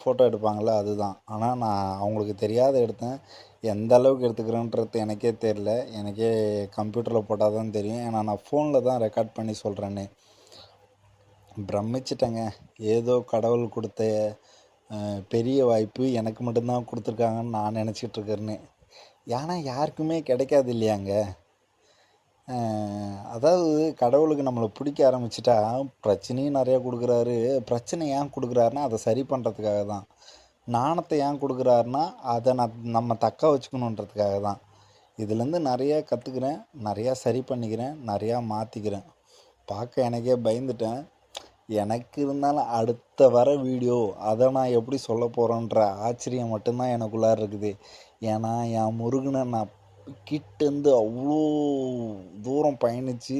Photo எடுப்பாங்கள்ல அதுதான். ஆனால் நான் அவங்களுக்கு தெரியாத எடுத்தேன். எந்த அளவுக்கு எடுத்துக்கிறேன்றது எனக்கே தெரில. எனக்கே கம்ப்யூட்டரில் போட்டால் தான் தெரியும். ஏன்னா நான் ஃபோனில் தான் ரெக்கார்ட் பண்ணி சொல்கிறேன்னு. பிரமிச்சிட்டேங்க. ஏதோ கடவுள் கொடுத்த பெரிய வாய்ப்பு எனக்கு மட்டும்தான் கொடுத்துருக்காங்கன்னு நான் நினச்சிட்டு இருக்கிறேன்னு. ஏன்னா யாருக்குமே கிடைக்காது இல்லையாங்க. அதாவது கடவுளுக்கு நம்மளை பிடிக்க ஆரம்பிச்சிட்டா பிரச்சனையும் நிறையா கொடுக்குறாரு. பிரச்சனை ஏன் கொடுக்குறாருன்னா அதை சரி பண்ணுறதுக்காக தான். நாணத்தை ஏன் கொடுக்குறாருன்னா அதை நம்ம தக்க வச்சுக்கணுன்றதுக்காக தான். இதுலேருந்து நிறையா கற்றுக்கிறேன், நிறையா சரி பண்ணிக்கிறேன், நிறையா மாற்றிக்கிறேன். பார்க்க எனக்கே பயந்துட்டேன். எனக்கு இருந்தாலும் அடுத்த வர வீடியோ அதை நான் எப்படி சொல்ல போகிறேன்ற ஆச்சரியம் மட்டும்தான் எனக்குள்ளார இருக்குது. ஏன்னா என் முருகனை நான் கிட்டேருந்து அவ்வளோ தூரம் பயணித்து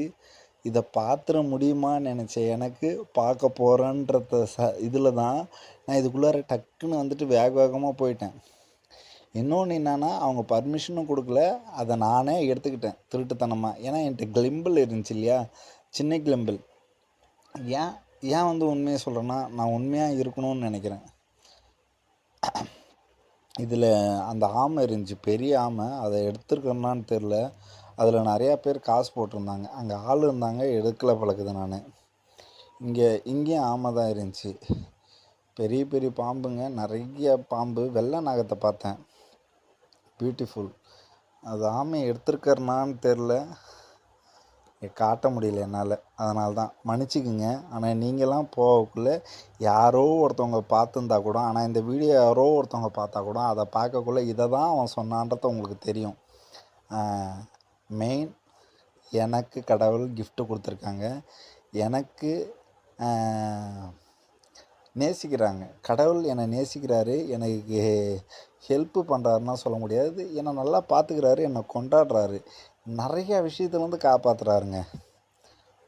இதை பார்த்துட முடியுமான்னு நினச்சேன். எனக்கு பார்க்க போகிறேன்றத இதில் தான் நான் இதுக்குள்ளார டக்குன்னு வந்துட்டு வேக வேகமாக போயிட்டேன். இன்னொன்று என்னென்னா அவங்க பர்மிஷனும் கொடுக்கல, அதை நானே எடுத்துக்கிட்டேன் திருட்டுத்தனமாக. ஏன்னா என்கிட்ட கிளிம்பிள் இருந்துச்சு இல்லையா, சின்ன கிளிம்பிள். ஏன் வந்து உண்மையை சொல்கிறேன்னா நான் உண்மையாக இருக்கணும்னு நினைக்கிறேன். இதில் அந்த ஆமை இருந்துச்சு, பெரிய ஆமை. அதை எடுத்துருக்கேன்னான்னு தெரில. அதில் நிறையா பேர் காசு போட்டிருந்தாங்க. அங்கே ஆள் இருந்தாங்க, எடுக்கலை பழக்குது நான். இங்கேயும் ஆமை தான் இருந்துச்சு. பெரிய பெரிய பாம்புங்க, நிறைய பாம்பு. வெள்ளை நாகத்தை பார்த்தேன், பியூட்டிஃபுல். அது ஆமையை எடுத்துருக்கறனான்னு தெரில, காட்ட முடியல என்னால். அதனால தான் மன்னிச்சிக்குங்க. ஆனால் நீங்களாம் போகக்குள்ளே யாரோ ஒருத்தவங்க பார்த்துருந்தா கூட, ஆனால் இந்த வீடியோ யாரோ ஒருத்தவங்க பார்த்தா கூட அதை பார்க்கக்குள்ளே இதை தான் அவன் சொன்னான்றது உங்களுக்கு தெரியும். மெயின் எனக்கு கடவுள் கிஃப்ட்டு கொடுத்துருக்காங்க. எனக்கு நேசிக்கிறாங்க. கடவுள் என்னை நேசிக்கிறாரு, எனக்கு ஹெல்ப்பு பண்ணுறாருன்னா சொல்ல முடியாது. என்னை நல்லா பார்த்துக்கிறாரு, என்னை கொண்டாடுறாரு, நிறையா விஷயத்துலேருந்து காப்பாற்றுறாருங்க.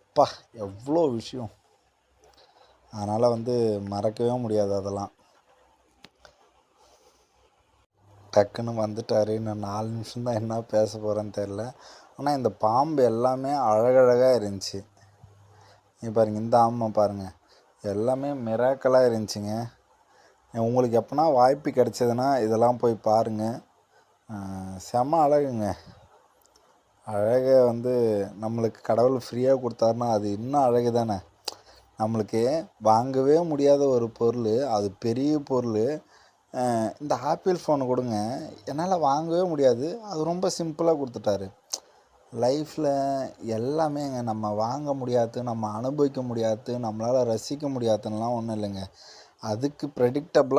அப்பா எவ்வளோ விஷயம். அதனால் வந்து மறக்கவே முடியாது அதெல்லாம். டக்குன்னு வந்துட்டார். இன்னும் 4 நிமிஷம் தான் என்ன பேச போகிறேன்னு தெரில. ஆனால் இந்த பாம்பு எல்லாமே அழகழகாக இருந்துச்சு. நீ பாருங்கள், இந்த ஆமை பாருங்கள், எல்லாமே மிராக்கலாக இருந்துச்சுங்க. உங்களுக்கு எப்போனா வாய்ப்பு கிடைச்சதுன்னா இதெல்லாம் போய் பாருங்கள். செம அழகுங்க. அழகை வந்து நம்மளுக்கு கடவுள் ஃப்ரீயாக கொடுத்தாருன்னா அது இன்னும் அழகு தானே. நம்மளுக்கு வாங்கவே முடியாத ஒரு பொருள், அது பெரிய பொருள். இந்த ஆப்பிள் ஃபோனை கொடுங்க, என்னால் வாங்கவே முடியாது, அது ரொம்ப சிம்பிளாக கொடுத்துட்டாரு. லைஃப்பில் எல்லாமேங்க நம்ம வாங்க முடியாது, நம்ம அனுபவிக்க முடியாது, நம்மளால் ரசிக்க முடியாதுன்னெலாம் ஒன்றும் இல்லைங்க. அதுக்கு ப்ரெடிக்டபுளாக